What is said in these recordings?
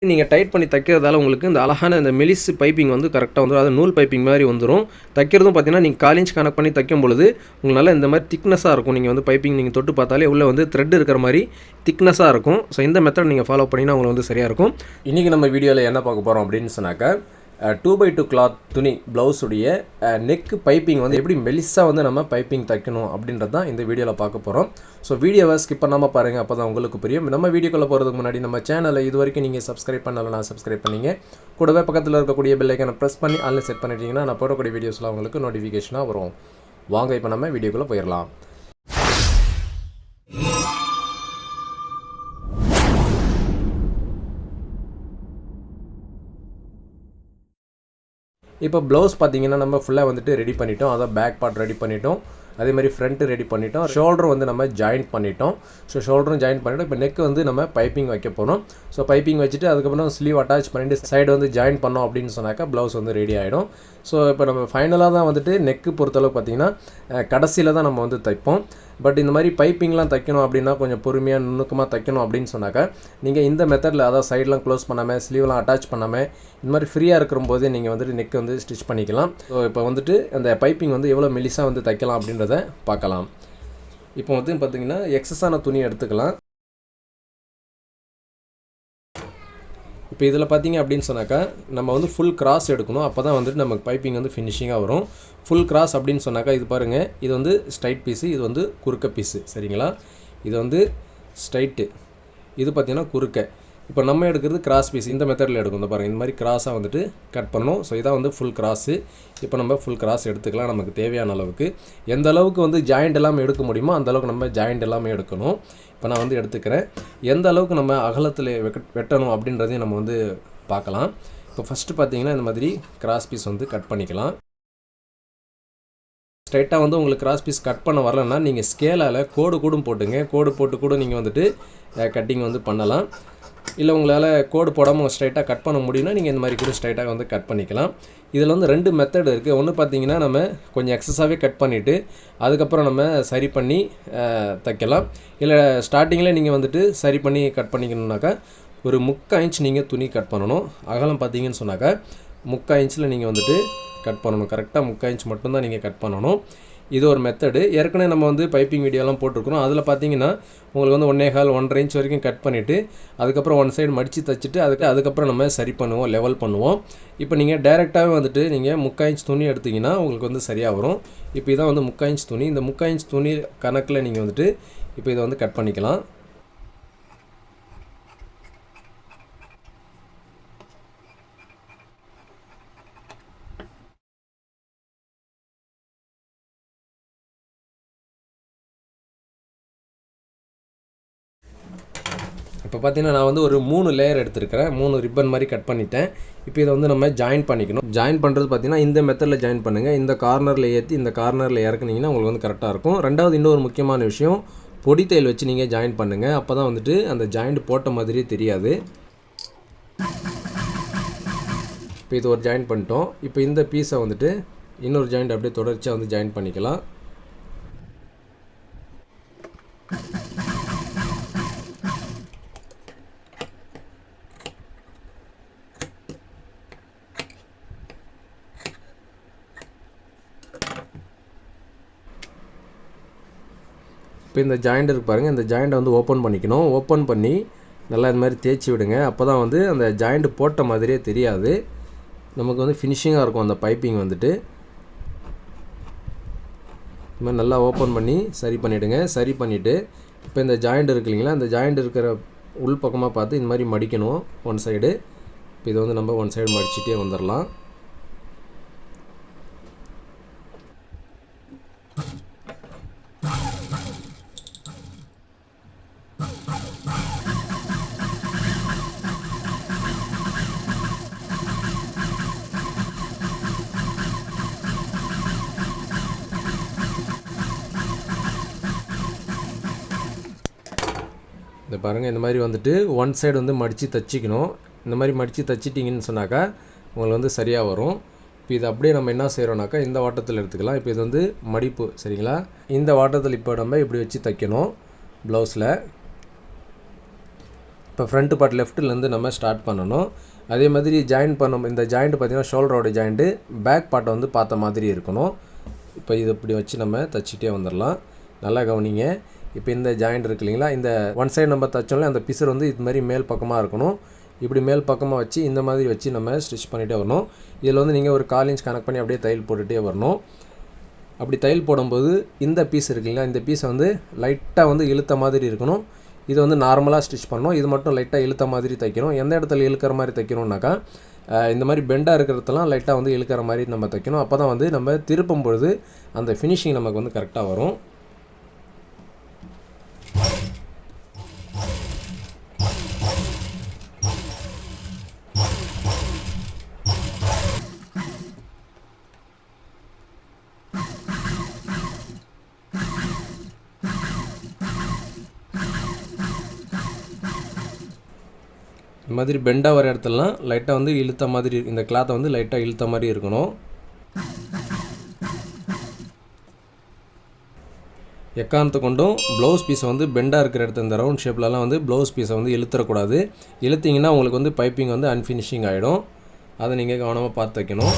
நீங்கள் டைட் பண்ணி தைக்கிறதால உங்களுக்கு இந்த அழகான இந்த மெலிசு பைப்பிங் வந்து கரெக்டாக வந்துடும். அது நூல் பைப்பிங் மாதிரி வந்துடும். தைக்கிறதும் பார்த்தீங்கன்னா நீங்கள் 4 இன்ச் கணக்கு பண்ணி தைக்கும் பொழுது உங்களுக்கு நல்லா இந்த மாதிரி திக்னஸாக இருக்கும். நீங்கள் வந்து பைப்பிங் நீங்கள் தொட்டு பார்த்தாலே உள்ளே வந்து த்ரெட் இருக்கிற மாதிரி திக்னஸாக இருக்கும். ஸோ இந்த மெத்தட் நீங்கள் ஃபாலோ பண்ணிங்கன்னா உங்களுக்கு வந்து சரியாக இருக்கும். இன்றைக்கி நம்ம வீடியோவில் என்ன பார்க்க போகிறோம் அப்படின்னு சொன்னாக்கா 2x2 கிளாத் துணி ப்ளவுஸுடைய நெக்கு பைப்பிங் வந்து எப்படி மெலிசாக வந்து நம்ம பைப்பிங் தைக்கணும் அப்படின்றது தான் இந்த வீடியோவில் பார்க்க போகிறோம். ஸோ வீடியோவை ஸ்கிப் பண்ணாமல் பாருங்கள், அப்போ தான் உங்களுக்கு புரியும். நம்ம வீடியோக்குள்ளே போகிறதுக்கு முன்னாடி நம்ம சேனலை இது வரைக்கும் நீங்கள் சப்ஸ்கிரைப் பண்ணலன்னா சப்ஸ்கிரைப் பண்ணிங்க. கூடவே பக்கத்தில் இருக்கக்கூடிய பெல் ஐக்கானை ப்ரெஸ் பண்ணி ஆல்ல செட் பண்ணிட்டீங்கன்னா நான் போடக்கூடிய வீடியோஸ்லாம் உங்களுக்கு நோட்டிஃபிகேஷனாக வரும். வாங்க இப்போ நம்ம வீடியோக்குள்ளே போயிடலாம். இப்போ ப்ளவுஸ் பார்த்தீங்கன்னா நம்ம ஃபுல்லாக வந்துட்டு ரெடி பண்ணிட்டோம். அதான் பேக் பார்ட் ரெடி பண்ணிட்டோம். அதே மாதிரி ஃப்ரண்ட்டு ரெடி பண்ணிட்டோம். ஷோல்டரும் வந்து நம்ம ஜாயின் பண்ணிட்டோம். ஸோ ஷோல்டரும் ஜாயின் பண்ணிட்டோம். இப்போ நெக் வந்து நம்ம பைப்பிங் வைக்க போகிறோம். ஸோ பைப்பிங் வச்சுட்டு அதுக்கப்புறம் ஸ்லீவ் அட்டாச் பண்ணிட்டு சைடு வந்து ஜாயின் பண்ணோம் அப்படின்னு சொன்னாக்கா ப்ளவுஸ் வந்து ரெடி ஆகிடும். ஸோ இப்போ நம்ம ஃபைனலாக தான் வந்துட்டு நெக்கு பொறுத்தளவுக்கு பார்த்தீங்கன்னா கடைசியில் தான் நம்ம வந்து தைப்போம். பட் இந்த மாதிரி பைப்பிங்லாம் தைக்கணும் அப்படின்னா கொஞ்சம் பொறுமையாக நுணுக்கமாக தைக்கணும் அப்படின்னு சொன்னாக்கா நீங்கள் இந்த மெத்தடில் அதாவது சைட்லாம் க்ளோஸ் பண்ணாமல் ஸ்லீவ்லாம் அட்டாச் பண்ணாமல் இந்த மாதிரி ஃப்ரீயாக இருக்கும்போது நீங்கள் வந்துட்டு நெக் வந்து ஸ்டிச் பண்ணிக்கலாம். ஸோ இப்போ வந்துட்டு அந்த பைப்பிங் வந்து எவ்வளோ மெலிசாக வந்து தைக்கலாம் அப்படின்றத பார்க்கலாம். இப்போ வந்து பார்த்திங்கன்னா எக்ஸஸான துணி எடுத்துக்கலாம். இப்போ இதில் பார்த்தீங்க அப்படின்னு சொன்னாக்கா நம்ம வந்து ஃபுல் கிராஸ் எடுக்கணும். அப்போ தான் வந்துட்டு நமக்கு பைப்பிங் வந்து ஃபினிஷிங்காக வரும். ஃபுல் கிராஸ் அப்படின்னு சொன்னாக்கா இது பாருங்கள், இது வந்து ஸ்ட்ரைட் பீஸு, இது வந்து குறுக்க பீஸு, சரிங்களா? இது வந்து ஸ்ட்ரைட்டு, இது பார்த்திங்கன்னா குறுக்க. இப்போ நம்ம எடுக்கிறது கிராஸ் பீஸ். இந்த மெத்தடில் எடுக்கும். இந்த பாருங்கள், இந்த மாதிரி கிராஸாக வந்துட்டு கட் பண்ணணும். ஸோ இதான் வந்து ஃபுல் கிராஸு. இப்போ நம்ம ஃபுல் கிராஸ் எடுத்துக்கலாம் நமக்கு தேவையான அளவுக்கு. எந்த அளவுக்கு வந்து ஜாயிண்ட் எல்லாமே எடுக்க முடியுமோ அந்த அளவுக்கு நம்ம ஜாயிண்ட் எல்லாமே எடுக்கணும். இப்போ நான் வந்து எடுத்துக்கிறேன். எந்த அளவுக்கு நம்ம அகலத்தில் வெட்டணும் அப்படின்றதையும் நம்ம வந்து பார்க்கலாம். இப்போ ஃபஸ்ட்டு பார்த்தீங்கன்னா இந்த மாதிரி கிராஸ் பீஸ் வந்து கட் பண்ணிக்கலாம். ஸ்ட்ரைட்டாக வந்து உங்களுக்கு கிராஸ் பீஸ் கட் பண்ண வரலன்னா நீங்கள் ஸ்கேலால் கோடு கூடும் போட்டுங்க. கோடு போட்டு கூட நீங்கள் வந்துட்டு கட்டிங் வந்து பண்ணலாம். இல்லை உங்களால் கோடு போடாமல் ஸ்ட்ரைட்டாக கட் பண்ண முடியும்னா நீங்கள் இந்த மாதிரி கூட ஸ்ட்ரைட்டாக வந்து கட் பண்ணிக்கலாம். இதில் வந்து 2 மெத்தட் இருக்குது. ஒன்று பார்த்தீங்கன்னா நம்ம கொஞ்சம் எக்ஸஸாகவே கட் பண்ணிவிட்டு அதுக்கப்புறம் நம்ம சரி பண்ணி தைக்கலாம். இல்லை ஸ்டார்டிங்கில் நீங்கள் வந்துட்டு சரி பண்ணி கட் பண்ணிக்கணுன்னாக்கா ஒரு 3/4 இன்ச் நீங்கள் துணி கட் பண்ணணும். அகலம் பார்த்தீங்கன்னு சொன்னாக்கா 3/4 இன்ச்சில் நீங்கள் வந்துட்டு கட் பண்ணணும். கரெக்டாக 3/4 இன்ச் மட்டும்தான் நீங்கள் கட் பண்ணணும். இது ஒரு மெத்தடு. ஏற்கனவே நம்ம வந்து பைப்பிங் வீடியோலாம் போட்டிருக்கிறோம். அதில் பார்த்தீங்கன்னா உங்களுக்கு வந்து 1.25 1.5 இன்ச் வரைக்கும் கட் பண்ணிவிட்டு அதுக்கப்புறம் ஒன் சைடு மடித்து தைச்சிட்டு அதுக்கப்புறம் நம்ம சரி பண்ணுவோம், லெவல் பண்ணுவோம். இப்போ நீங்கள் டைரெக்டாகவே வந்துட்டு நீங்கள் 3/4 இன்ச் துணி எடுத்திங்கன்னா உங்களுக்கு வந்து சரியாக வரும். இப்போ இதான் வந்து 3/4 இன்ச் துணி. இந்த 3/4 இன்ச் துணி கணக்கில் நீங்கள் வந்துட்டு இப்போ இதை வந்து கட் பண்ணிக்கலாம். இப்போ பார்த்தீங்கன்னா நான் வந்து ஒரு 3 லேயர் எடுத்துருக்கிறேன். 3 ரிப்பன் மாதிரி கட் பண்ணிட்டேன். இப்போ இதை வந்து நம்ம ஜாயின் பண்ணிக்கணும். ஜாயின் பண்ணுறது பார்த்தீங்கன்னா இந்த மெத்தடில் ஜாயின் பண்ணுங்கள். இந்த கார்னரில் ஏற்றி இந்த கார்னரில் இறக்குனீங்கன்னா உங்களுக்கு வந்து கரெக்டாக இருக்கும். ரெண்டாவது இன்னொரு முக்கியமான விஷயம், பொடி தையல் வச்சு நீங்கள் ஜாயின் பண்ணுங்கள். அப்போ தான் வந்துட்டு அந்த ஜாயிண்ட் போட்ட மாதிரியே தெரியாது. இப்போ இது ஒரு ஜாயின் பண்ணிட்டோம். இப்போ இந்த பீஸை வந்துட்டு இன்னொரு ஜாயிண்ட் அப்படியே தொடர்ச்சியாக வந்து ஜாயின் பண்ணிக்கலாம். இப்போ இந்த ஜாயிண்ட் இருக்கு பாருங்கள், இந்த ஜாயிண்ட்டை வந்து ஓப்பன் பண்ணிக்கணும். ஓப்பன் பண்ணி நல்லா இந்த மாதிரி தேய்ச்சி விடுங்க. அப்போ தான் வந்து அந்த ஜாயிண்ட் போட்ட மாதிரியே தெரியாது, நமக்கு வந்து ஃபினிஷிங்காக இருக்கும் அந்த பைப்பிங் வந்துட்டு. இந்த மாதிரி நல்லா ஓப்பன் பண்ணி சரி பண்ணிவிடுங்க. சரி பண்ணிவிட்டு இப்போ இந்த ஜாயிண்ட் இருக்கு இல்லைங்களா, இந்த ஜாயிண்ட் இருக்கிற உள் பக்கமாக பார்த்து இந்த மாதிரி மடிக்கணும் ஒன் சைடு. இப்போ இதை வந்து நம்ம ஒன் சைடு மடிச்சிட்டே வந்துடலாம். இந்த பாருங்கள், இந்த மாதிரி வந்துட்டு ஒன் சைடு வந்து மடித்து தைச்சிக்கணும். இந்த மாதிரி மடித்து தைச்சிட்டிங்கன்னு சொன்னாக்கா உங்களுக்கு வந்து சரியாக வரும். இப்போ இது அப்படியே நம்ம என்ன செய்கிறோம்னாக்கா இந்த வாட்டத்தில் எடுத்துக்கலாம். இப்போ இது வந்து மடிப்பு, சரிங்களா? இந்த வாட்டத்தில் இப்போ நம்ம இப்படி வச்சு தைக்கணும் ப்ளவுஸில். இப்போ ஃப்ரண்ட் பார்ட் லெஃப்ட்லேருந்து நம்ம ஸ்டார்ட் பண்ணணும். அதே மாதிரி ஜாயின் பண்ணும் இந்த ஜாயிண்ட் பார்த்திங்கன்னா ஷோல்டரோட ஜாயிண்ட்டு பேக் பார்ட்டை வந்து பார்த்த மாதிரி இருக்கணும். இப்போ இது இப்படி வச்சு நம்ம தைச்சிட்டே வந்துடலாம். நல்லா கவனிங்க. இப்போ இந்த ஜாயிண்ட் இருக்கு இல்லைங்களா, இந்த ஒன் சைடு நம்ம தைச்சோம்ல அந்த பிசர் வந்து இது மாதிரி மேல் பக்கமாக இருக்கணும். இப்படி மேல் பக்கமாக வச்சு இந்த மாதிரி வச்சு நம்ம ஸ்டிச் பண்ணிகிட்டே வரணும். இதில் வந்து நீங்கள் ஒரு 1/4 இன்ச் கனெக்ட் பண்ணி அப்படியே தையல் போட்டுகிட்டே வரணும். அப்படி தையல் போடும்போது இந்த பீஸ் இருக்கு இல்லைங்களா, இந்த பீஸை வந்து லைட்டாக வந்து இழுத்த மாதிரி இருக்கணும். இது வந்து நார்மலாக ஸ்டிச் பண்ணணும். இது மட்டும் லைட்டாக இழுத்த மாதிரி தைக்கணும். எந்த இடத்துல இழுக்கிற மாதிரி தைக்கணும்னாக்கா இந்த மாதிரி பெண்டாக இருக்கிறதெல்லாம் லைட்டாக வந்து இழுக்கிற மாதிரி நம்ம தைக்கணும். அப்போ தான் வந்து நம்ம திருப்பும் பொழுது அந்த ஃபினிஷிங் நமக்கு வந்து கரெக்டாக வரும். இந்த மாதிரி பெண்டாக வர இடத்துலலாம் லைட்டாக வந்து இழுத்த மாதிரி இந்த கிளாத்தை வந்து லைட்டாக இழுத்த மாதிரி இருக்கணும். எக்காரணத்தை கொண்டும் ப்ளவுஸ் பீஸை வந்து பெண்டாக இருக்கிற இடத்துல இந்த ரவுண்ட் ஷேப்லலாம் வந்து ப்ளவுஸ் பீஸை வந்து இழுத்துறக்கூடாது. இழுத்திங்கன்னா உங்களுக்கு வந்து பைப்பிங் வந்து அன்ஃபினிஷிங் ஆகிடும். அதை நீங்கள் கவனமாக பார்த்து வைக்கணும்.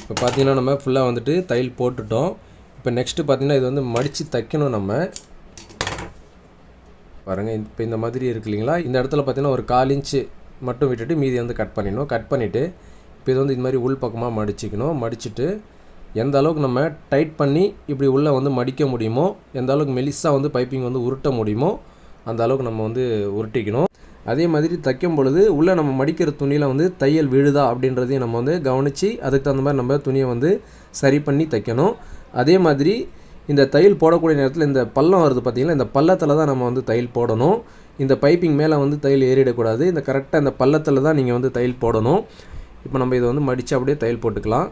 இப்போ பார்த்தீங்கன்னா நம்ம ஃபுல்லாக வந்துட்டு தையல் போட்டுட்டோம். இப்போ நெக்ஸ்ட்டு பார்த்தீங்கன்னா இது வந்து மடித்து தைக்கணும். நம்ம பாருங்கள், இப்போ இந்த மாதிரி இருக்கு இல்லைங்களா, இந்த இடத்துல பார்த்தீங்கன்னா ஒரு 1/4 இன்ச்சு மட்டும் விட்டுட்டு மீதி வந்து கட் பண்ணிடணும். கட் பண்ணிவிட்டு இப்போ இது வந்து இது மாதிரி உள் பக்கமாக மடிச்சிக்கணும். மடிச்சுட்டு எந்த அளவுக்கு நம்ம டைட் பண்ணி இப்படி உள்ளே வந்து மடிக்க முடியுமோ, எந்த அளவுக்கு மெலிசாக வந்து பைப்பிங் வந்து உருட்ட முடியுமோ அந்த அளவுக்கு நம்ம வந்து உருட்டிக்கணும். அதே மாதிரி தைக்கும் பொழுது உள்ளே நம்ம மடிக்கிற துணியில் வந்து தையல் விழுதா அப்படின்றதையும் நம்ம வந்து கவனித்து அதுக்கு தகுந்த மாதிரி நம்ம துணியை வந்து சரி பண்ணி தைக்கணும். அதே மாதிரி இந்த தையல் போடக்கூடிய நேரத்தில் இந்த பள்ளம் வருது பார்த்திங்கன்னா, இந்த பள்ளத்தில் தான் நம்ம வந்து தையல் போடணும். இந்த பைப்பிங் மேலே வந்து தையல் ஏறிடக்கூடாது. இந்த கரெக்டாக இந்த பள்ளத்தில் தான் நீங்கள் வந்து தையல் போடணும். இப்போ நம்ம இதை வந்து மடித்து அப்படியே தையல் போட்டுக்கலாம்.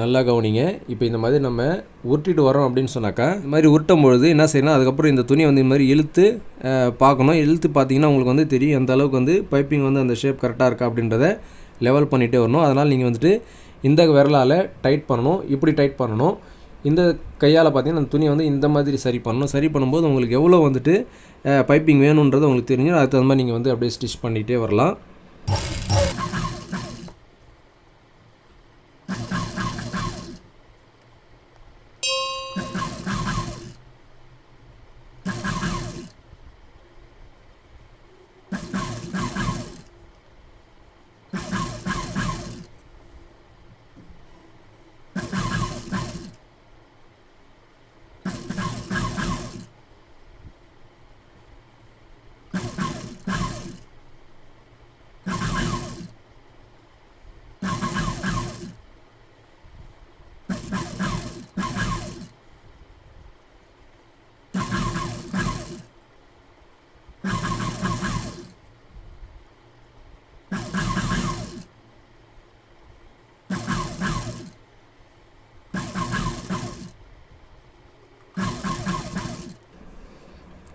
நல்லா கவனிங்க. இப்போ இந்த மாதிரி நம்ம உருட்டிட்டு வரோம் அப்படின்னு சொன்னாக்கா, இந்த மாதிரி உருட்டும் பொழுது என்ன செய்யணும், அதுக்கப்புறம் இந்த துணியை வந்து இந்த மாதிரி இழுத்து பார்க்கணும். இழுத்து பார்த்தீங்கன்னா உங்களுக்கு வந்து தெரியும் எந்த அளவுக்கு வந்து பைப்பிங் வந்து அந்த ஷேப் கரெக்டாக இருக்கா அப்படின்றத லெவல் பண்ணிகிட்டே வரணும். அதனால் நீங்கள் வந்துட்டு இந்த விரலால் டைட் பண்ணணும். இப்படி டைட் பண்ணணும். இந்த கையால் பார்த்தீங்கன்னா அந்த துணியை வந்து இந்த மாதிரி சரி பண்ணணும். சரி பண்ணும்போது உங்களுக்கு எவ்வளோ வந்துட்டு பைப்பிங் வேணுன்றது உங்களுக்கு தெரிஞ்சிடும். அதுக்கு தகுந்த மாதிரி நீங்கள் வந்து அப்படியே ஸ்டிச் பண்ணிகிட்டே வரலாம்.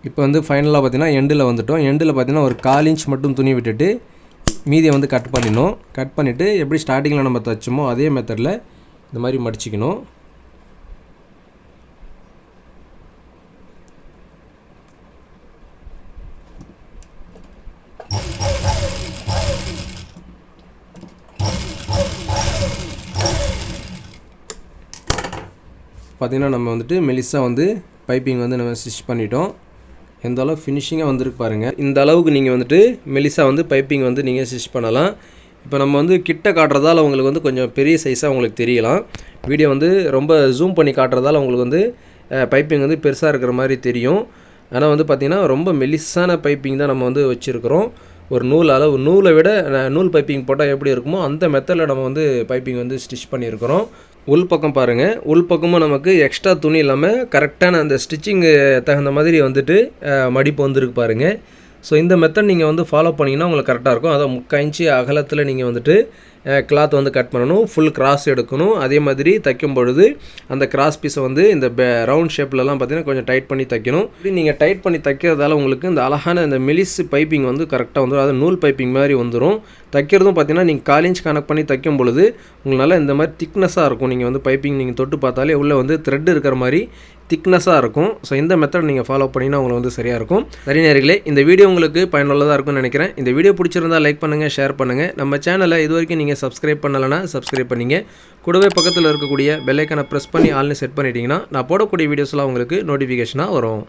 இப்போ வந்து ஃபைனலாக பார்த்தீங்கன்னா எண்டில் வந்துட்டோம். எண்டில் பார்த்தீங்கன்னா ஒரு 1/4 இன்ச் மட்டும் துணி விட்டுட்டு மீதியை வந்து கட் பண்ணிடணும். கட் பண்ணிவிட்டு எப்படி ஸ்டார்டிங்கில் நம்ம தைச்சோமோ அதே மெத்தடில் இந்த மாதிரி மடிச்சிக்கணும். பார்த்திங்கன்னா நம்ம வந்துட்டு மெலிசாக வந்து பைப்பிங் வந்து நம்ம ஸ்டிச் பண்ணிட்டோம். எந்த அளவு ஃபினிஷிங்காக வந்துருக்கு பாருங்கள். இந்த அளவுக்கு நீங்கள் வந்துட்டு மெலிசாக வந்து பைப்பிங் வந்து நீங்கள் ஸ்டிச் பண்ணலாம். இப்போ நம்ம வந்து கிட்ட காட்டுறதால உங்களுக்கு வந்து கொஞ்சம் பெரிய சைஸாக உங்களுக்கு தெரியலாம். வீடியோ வந்து ரொம்ப ஜூம் பண்ணி காட்டுறதால உங்களுக்கு வந்து பைப்பிங் வந்து பெருசாக இருக்கிற மாதிரி தெரியும். ஆனால் வந்து பார்த்திங்கன்னா ரொம்ப மெலிசான பைப்பிங் தான் நம்ம வந்து வச்சுருக்கிறோம். ஒரு நூலை விட நூல் பைப்பிங் போட்டால் எப்படி இருக்குமோ அந்த மெத்தடில் நம்ம வந்து பைப்பிங் வந்து ஸ்டிச் பண்ணியிருக்கிறோம். உள் பக்கம் பாருங்கள், உள் பக்கமும் நமக்கு எக்ஸ்ட்ரா துணி இல்லாமல் கரெக்டான அந்த ஸ்டிச்சிங்கு தகுந்த மாதிரி வந்துட்டு மடிப்பு வந்துருக்கு பாருங்கள். ஸோ இந்த மெத்தட் நீங்கள் வந்து ஃபாலோ பண்ணிங்கன்னா உங்களுக்கு கரெக்டாக இருக்கும். அதை 3/4 இன்ச்சு அகலத்தில் நீங்கள் வந்துட்டு கிளாத் வந்து கட் பண்ணணும். ஃபுல் கிராஸ் எடுக்கணும். அதே மாதிரி தைக்கும் பொழுது அந்த கிராஸ் பீஸை வந்து இந்த ரவுண்ட் ஷேப்லலாம் பார்த்திங்கன்னா கொஞ்சம் டைட் பண்ணி தைக்கணும். இப்படி நீங்கள் டைட் பண்ணி தைக்கிறதால உங்களுக்கு இந்த அழகான இந்த மெலிஸ் பைப்பிங் வந்து கரெக்டாக வந்துடும். அது நூல் பைப்பிங் மாதிரி வந்துடும். தைக்கிறதும் பார்த்திங்கன்னா நீங்கள் 1/4 இன்ச் கணக்கு பண்ணி தைக்கும் பொழுது உங்களால் இந்த மாதிரி திக்னஸாக இருக்கும். நீங்கள் வந்து பைப்பிங் நீங்கள் தொட்டு பார்த்தாலே உள்ளே வந்து த்ரெட் இருக்கிற மாதிரி திக்னஸாக இருக்கும். ஸோ இந்த மெத்தட் நீங்கள் ஃபாலோ பண்ணிங்கன்னா உங்களுக்கு வந்து சரியாக இருக்கும். சரி நேயர்களே, இந்த வீடியோ உங்களுக்கு பயனுள்ளதாக இருக்கும்னு நினைக்கிறேன். இந்த வீடியோ பிடிச்சிருந்தால் லைக் பண்ணுங்கள், ஷேர் பண்ணுங்கள். நம்ம சேனலை இது வரைக்கும் நீங்கள் சப்ஸ்கிரைப் பண்ணலைன்னா சப்ஸ்கிரைப் பண்ணிங்க. கூடவே பக்கத்தில் இருக்கக்கூடிய பெல் ஐக்கானை ப்ரெஸ் பண்ணி ஆல்னு செட் பண்ணிட்டீங்கன்னா நான் போடக்கூடிய வீடியோஸ்லாம் உங்களுக்கு நோட்டிஃபிகேஷனாக வரும்.